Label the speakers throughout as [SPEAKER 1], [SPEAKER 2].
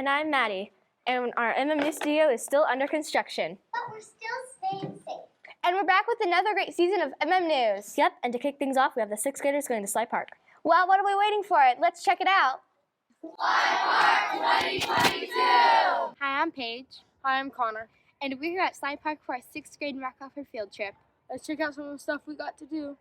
[SPEAKER 1] And I'm Maddie. And our MMNews studio is still under construction.
[SPEAKER 2] But we're still staying safe.
[SPEAKER 1] And we're back with another great season of MMNews. Yep, and to kick things off, we have the 6th graders going to Sly Park. Well, what are we waiting for? Let's check it out.
[SPEAKER 3] Sly Park 2022!
[SPEAKER 4] Hi, I'm Paige.
[SPEAKER 3] Hi, I'm Connor.
[SPEAKER 4] And we're here at Sly Park for our 6th grade rock-offer field trip.
[SPEAKER 3] Let's check out some of the stuff we got to do.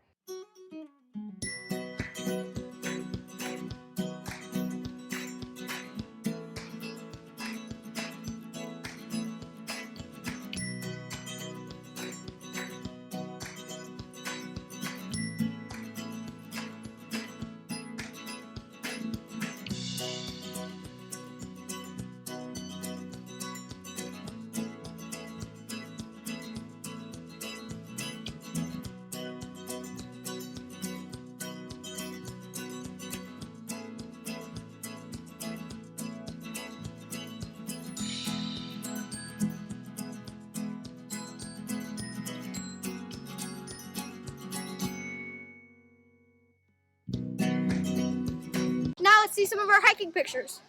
[SPEAKER 4] Now let's see some of our hiking pictures.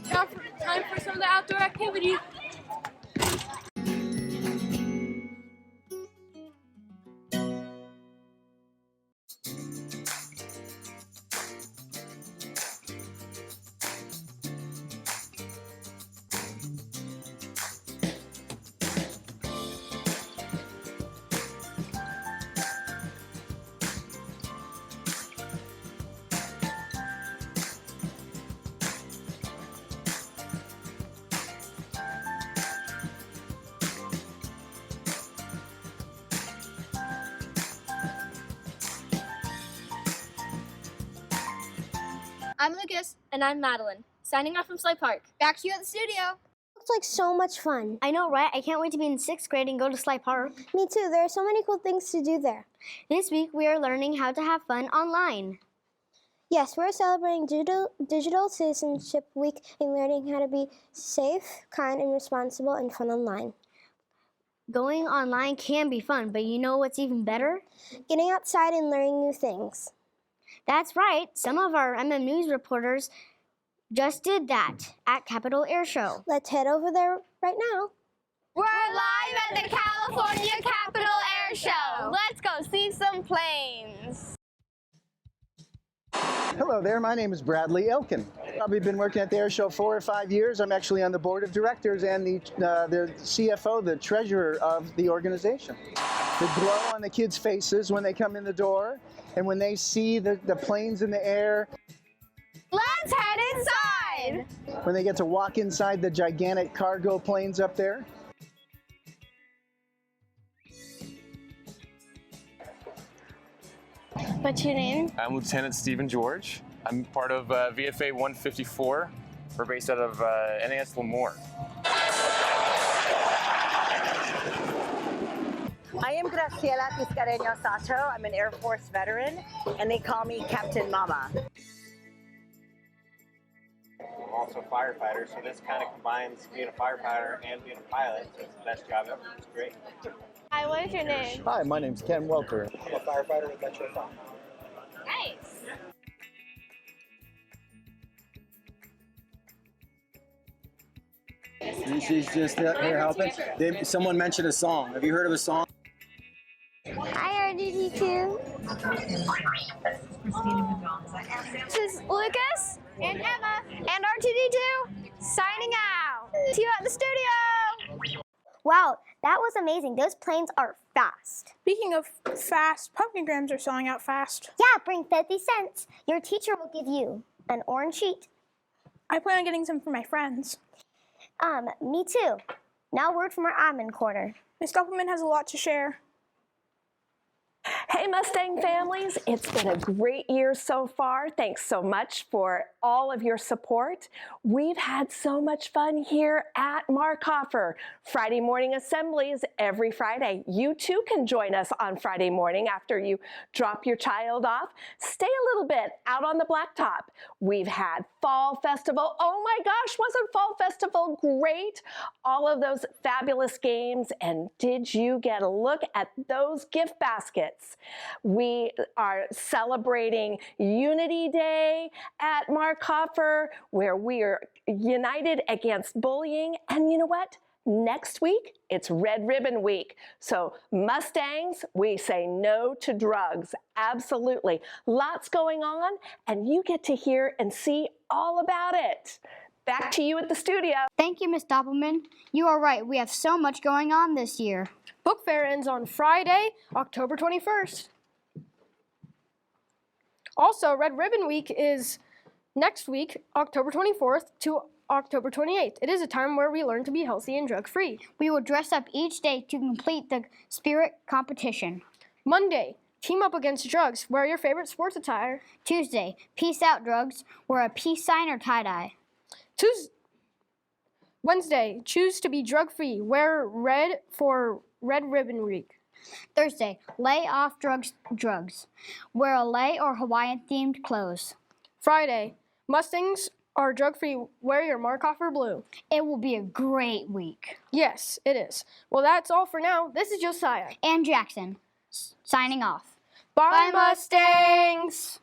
[SPEAKER 3] Now time for some of the outdoor activities.
[SPEAKER 4] I'm Lucas.
[SPEAKER 1] And I'm Madeline, signing off from Sly Park.
[SPEAKER 4] Back to you at the studio.
[SPEAKER 2] Looks like so much fun.
[SPEAKER 1] I know, right? I can't wait to be in 6th grade and go to Sly Park.
[SPEAKER 2] Me too. There are so many cool things to do there.
[SPEAKER 1] This week, we are learning how to have fun online.
[SPEAKER 2] Yes, we're celebrating Digital Citizenship Week and learning how to be safe, kind, and responsible and fun online.
[SPEAKER 1] Going online can be fun, but you know what's even better?
[SPEAKER 2] Getting outside and learning new things.
[SPEAKER 1] That's right. Some of our MMNews reporters just did that at Capitol Air Show.
[SPEAKER 2] Let's head over there right now.
[SPEAKER 4] We're live at the California Capitol Air Show. Let's go see some planes.
[SPEAKER 5] Hello there, my name is Bradley Elkin. I've been working at the air show 4 or 5 years. I'm actually on the board of directors and the CFO, the treasurer of the organization. The glow on the kids' faces when they come in the door and when they see the planes in the air.
[SPEAKER 4] Let's head inside.
[SPEAKER 5] When they get to walk inside the gigantic cargo planes up there.
[SPEAKER 1] What's your name?
[SPEAKER 6] I'm Lieutenant Stephen George. I'm part of VFA 154. We're based out of NAS Lemoore.
[SPEAKER 7] I am Graciela Tiscareño Sato. I'm an Air Force veteran, and they call me Captain Mama.
[SPEAKER 8] I'm also a firefighter, so this kind of combines being a firefighter and being a pilot, so it's the best job ever. It's great.
[SPEAKER 1] Hi, what is your name?
[SPEAKER 5] Hi, my name's Ken Welker.
[SPEAKER 8] I'm a firefighter with Metro 5.
[SPEAKER 1] Nice.
[SPEAKER 9] She's just here helping. Someone mentioned a song. Have you heard of a song?
[SPEAKER 2] Hi, RDD2.
[SPEAKER 4] This is Lucas and Emma and R2D2 signing out. See you at the studio.
[SPEAKER 2] Wow, that was amazing. Those planes are fast.
[SPEAKER 10] Speaking of fast, pumpkin grams are selling out fast.
[SPEAKER 2] Yeah, bring 50 cents. Your teacher will give you an orange sheet.
[SPEAKER 10] I plan on getting some for my friends.
[SPEAKER 2] Me too. Now word from our admin corner.
[SPEAKER 10] Miss Stoppelman has a lot to share.
[SPEAKER 11] Hey Mustang families, it's been a great year so far. Thanks so much for all of your support. We've had so much fun here at Markhofer. Friday morning assemblies every Friday. You too can join us on Friday morning after you drop your child off. Stay a little bit out on the blacktop. We've had Fall Festival. Oh my gosh, wasn't Fall Festival great? All of those fabulous games, and did you get a look at those gift baskets? We are celebrating Unity Day at Markhofer, where we are united against bullying. And you know what? Next week, it's Red Ribbon Week. So Mustangs, we say no to drugs. Absolutely. Lots going on, and you get to hear and see all about it. Back to you at the studio.
[SPEAKER 4] Thank you, Miss Stoppelman. You are right. We have so much going on this year.
[SPEAKER 1] Book fair ends on Friday, October 21st. Also, Red Ribbon Week is next week, October 24th to October 28th. It is a time where we learn to be healthy and drug-free.
[SPEAKER 4] We will dress up each day to complete the spirit competition.
[SPEAKER 1] Monday, team up against drugs. Wear your favorite sports attire.
[SPEAKER 4] Tuesday, peace out drugs. Wear a peace sign or tie-dye.
[SPEAKER 1] Wednesday, choose to be drug-free. Wear red for Red Ribbon Week.
[SPEAKER 4] Thursday, lay off drugs. Wear a lei or Hawaiian-themed clothes.
[SPEAKER 1] Friday, Mustangs are drug-free. Wear your Markhofer blue.
[SPEAKER 4] It will be a great week.
[SPEAKER 1] Yes, it is. Well, that's all for now. This is Josiah.
[SPEAKER 4] And Jackson, signing off.
[SPEAKER 1] Bye, Mustangs!